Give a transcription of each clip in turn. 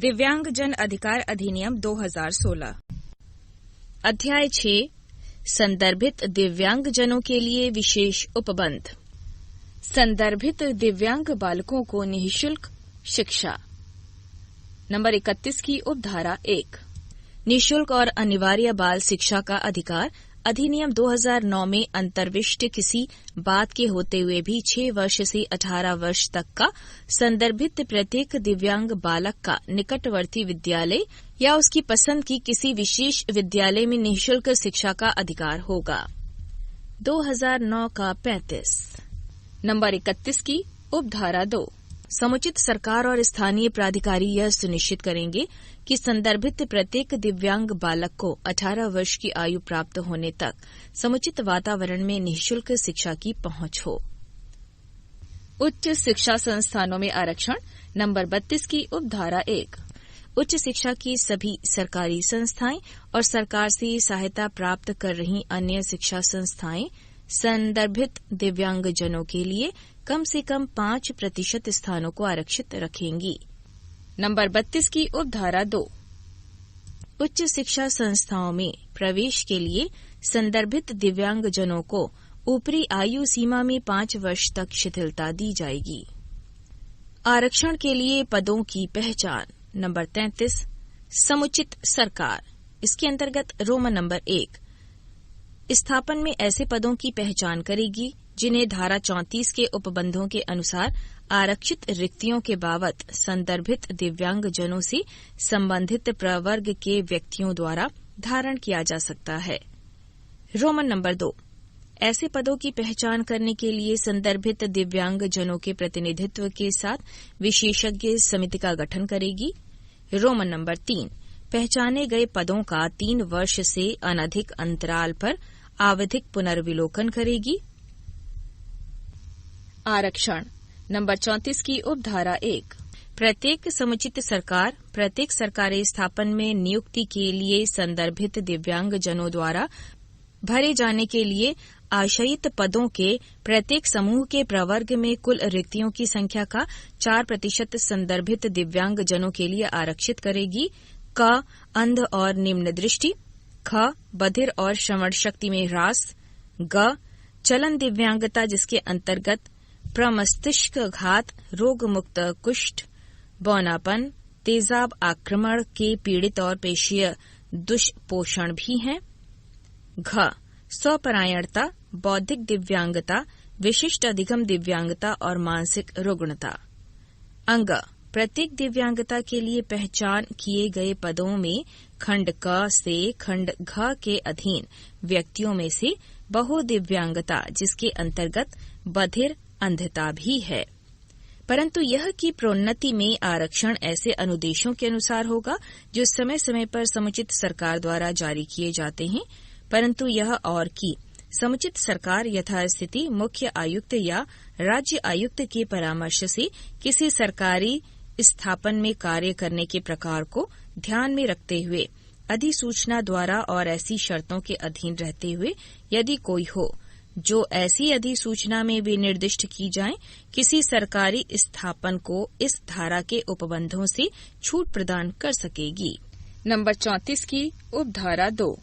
दिव्यांगजन अधिकार अधिनियम 2016। अध्याय 6 संदर्भित दिव्यांगजनों के लिए विशेष उपबंध। संदर्भित दिव्यांग बालकों को निःशुल्क शिक्षा। नंबर 31 की उपधारा 1 निःशुल्क और अनिवार्य बाल शिक्षा का अधिकार अधिनियम 2009 में अंतर्विष्ट किसी बात के होते हुए भी 6 वर्ष से 18 वर्ष तक का संदर्भित प्रत्येक दिव्यांग बालक का निकटवर्ती विद्यालय या उसकी पसंद की किसी विशेष विद्यालय में निःशुल्क शिक्षा का अधिकार होगा। 2009 का 35। नंबर 31 की उपधारा 2 समुचित सरकार और स्थानीय प्राधिकारी यह सुनिश्चित करेंगे कि संदर्भित प्रत्येक दिव्यांग बालक को 18 वर्ष की आयु प्राप्त होने तक समुचित वातावरण में निःशुल्क शिक्षा की पहुंच हो। उच्च शिक्षा संस्थानों में आरक्षण। नंबर 32 की उपधारा 1 उच्च शिक्षा की सभी सरकारी संस्थाएं और सरकार से सहायता प्राप्त कर रही अन्य शिक्षा संस्थाएं संदर्भित दिव्यांगजनों के लिए कम से कम 5% स्थानों को आरक्षित रखेंगी। नंबर 32 की उपधारा 2 उच्च शिक्षा संस्थाओं में प्रवेश के लिए संदर्भित दिव्यांगजनों को ऊपरी आयु सीमा में 5 वर्ष तक शिथिलता दी जाएगी। आरक्षण के लिए पदों की पहचान। नंबर 33 समुचित सरकार। इसके अंतर्गत रोमन नंबर 1 स्थापन में ऐसे पदों की पहचान करेगी जिन्हें धारा 34 के उपबंधों के अनुसार आरक्षित रिक्तियों के बाबत संदर्भित दिव्यांगजनों से संबंधित प्रवर्ग के व्यक्तियों द्वारा धारण किया जा सकता है। रोमन नंबर 2 ऐसे पदों की पहचान करने के लिए संदर्भित दिव्यांगजनों के प्रतिनिधित्व के साथ विशेषज्ञ समिति का गठन करेगी। रोमन नंबर 3 पहचाने गए पदों का 3 वर्ष से अनधिक अंतराल पर आवधिक पुनर्विलोकन करेगी। आरक्षण। नंबर 34 की उपधारा 1 प्रत्येक समुचित सरकार प्रत्येक सरकारी स्थापन में नियुक्ति के लिए संदर्भित दिव्यांगजनों द्वारा भरे जाने के लिए आशयित पदों के प्रत्येक समूह के प्रवर्ग में कुल रिक्तियों की संख्या का 4% संदर्भित दिव्यांगजनों के लिए आरक्षित करेगी। क अंध और निम्न दृष्टि। ख बधिर और श्रवण शक्ति में ह्रास। ग चलन दिव्यांगता जिसके अंतर्गत प्रमस्तिष्क घात, रोग मुक्त कुष्ठ, बौनापन, तेजाब आक्रमण के पीड़ित और पेशीय दुष्पोषण भी हैं। घ स्वपरायणता, बौद्धिक दिव्यांगता, विशिष्ट अधिगम दिव्यांगता और मानसिक रुग्णता। अंग प्रत्येक दिव्यांगता के लिए पहचान किए गए पदों में खंड क से खंड घ के अधीन व्यक्तियों में से बहुदिव्यांगता जिसके अंतर्गत बधिर अंधता भी है। परंतु यह कि प्रोन्नति में आरक्षण ऐसे अनुदेशों के अनुसार होगा जो समय समय पर समुचित सरकार द्वारा जारी किए जाते हैं। परंतु यह और कि समुचित सरकार यथास्थिति मुख्य आयुक्त या राज्य आयुक्त के परामर्श से किसी सरकारी स्थापन में कार्य करने के प्रकार को ध्यान में रखते हुए अधिसूचना द्वारा और ऐसी शर्तों के अधीन रहते हुए यदि कोई हो जो ऐसी अधिसूचना में विनिर्दिष्ट की जाए किसी सरकारी स्थापन को इस धारा के उपबंधों से छूट प्रदान कर सकेगी। नंबर 34 की उपधारा 2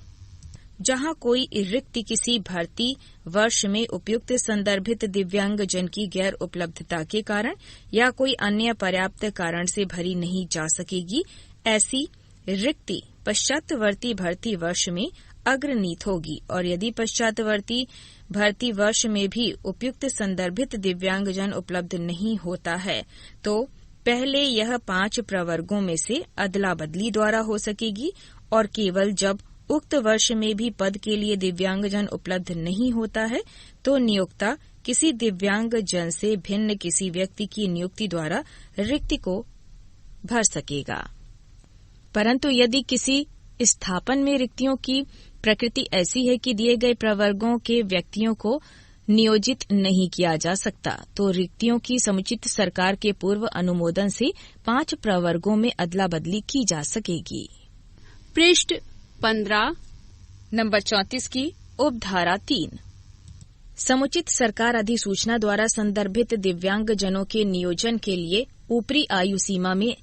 जहां कोई रिक्ति किसी भर्ती वर्ष में उपयुक्त संदर्भित दिव्यांगजन की गैर उपलब्धता के कारण या कोई अन्य पर्याप्त कारण से भरी नहीं जा सकेगी, ऐसी रिक्ति पश्चातवर्ती भर्ती वर्ष में अग्रनीत होगी। और यदि पश्चातवर्ती भर्ती वर्ष में भी उपयुक्त संदर्भित दिव्यांगजन उपलब्ध नहीं होता है तो पहले यह 5 प्रवर्गों में से अदला बदली द्वारा हो सकेगी और केवल जब उक्त वर्ष में भी पद के लिए दिव्यांगजन उपलब्ध नहीं होता है तो नियोक्ता किसी दिव्यांगजन से भिन्न किसी व्यक्ति की नियुक्ति द्वारा रिक्ति को भर सकेगा। परंतु यदि किसी स्थापन में रिक्तियों की प्रकृति ऐसी है कि दिए गए प्रवर्गों के व्यक्तियों को नियोजित नहीं किया जा सकता तो रिक्तियों की समुचित सरकार के पूर्व अनुमोदन से 5 प्रवर्गों में अदला बदली की जा सकेगी। पृष्ठ 15 नंबर 34 की उपधारा 3 समुचित सरकार अधिसूचना द्वारा संदर्भित दिव्यांगजनों के नियोजन के लिए ऊपरी आयु सीमा में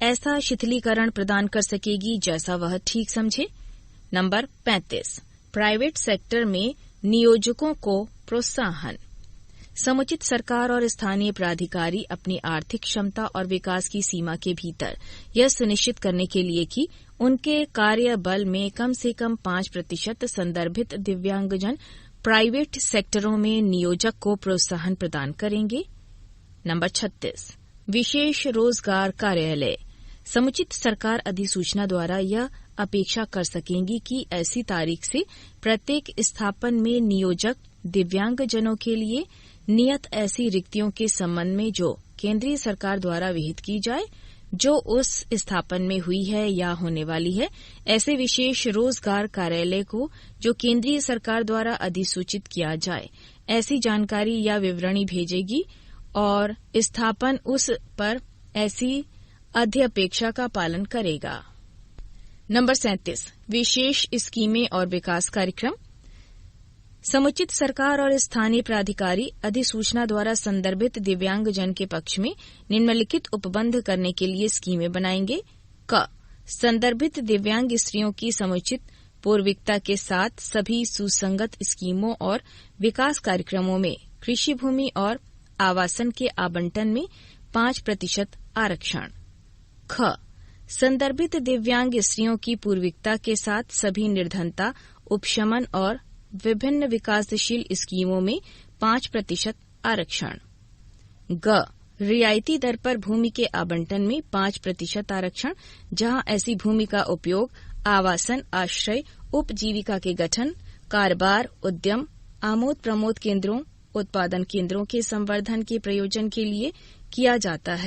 ऐसा शिथिलीकरण प्रदान कर सकेगी जैसा वह ठीक समझे। नंबर 35, प्राइवेट सेक्टर में नियोजकों को प्रोत्साहन। समुचित सरकार और स्थानीय प्राधिकारी अपनी आर्थिक क्षमता और विकास की सीमा के भीतर यह सुनिश्चित करने के लिए कि उनके कार्यबल में कम से कम 5% संदर्भित दिव्यांगजन प्राइवेट सेक्टरों में नियोजक को प्रोत्साहन प्रदान करेंगे। नंबर 36, विशेष रोजगार कार्यालय। समुचित सरकार अधिसूचना द्वारा यह अपेक्षा कर सकेंगी कि ऐसी तारीख से प्रत्येक स्थापन में नियोजक दिव्यांगजनों के लिए नियत ऐसी रिक्तियों के संबंध में जो केंद्रीय सरकार द्वारा विहित की जाए, जो उस स्थापन में हुई है या होने वाली है, ऐसे विशेष रोजगार कार्यालय को जो केंद्रीय सरकार द्वारा अधिसूचित किया जाए, ऐसी जानकारी या विवरणी भेजेगी और स्थापन उस पर ऐसी अध्यपेक्षा का पालन करेगा। नंबर 37, विशेष स्कीमें और विकास कार्यक्रम। समुचित सरकार और स्थानीय प्राधिकारी अधिसूचना द्वारा संदर्भित दिव्यांगजन के पक्ष में निम्नलिखित उपबंध करने के लिए स्कीमें बनाएंगे। क, संदर्भित दिव्यांग स्त्रियों की समुचित पूर्विकता के साथ सभी सुसंगत स्कीमों और विकास कार्यक्रमों में कृषि भूमि और आवासन के आवंटन में 5% आरक्षण। ख, संदर्भित दिव्यांग स्त्रियों की पूर्विकता के साथ सभी निर्धनता उपशमन और विभिन्न विकासशील स्कीमों में 5% आरक्षण। ग, रियायती दर पर भूमि के आवंटन में 5% आरक्षण, जहां ऐसी भूमि का उपयोग आवासन, आश्रय, उपजीविका के गठन, कारोबार, उद्यम, आमोद प्रमोद केंद्रों, उत्पादन केंद्रों के संवर्धन के प्रयोजन के लिए किया जाता है।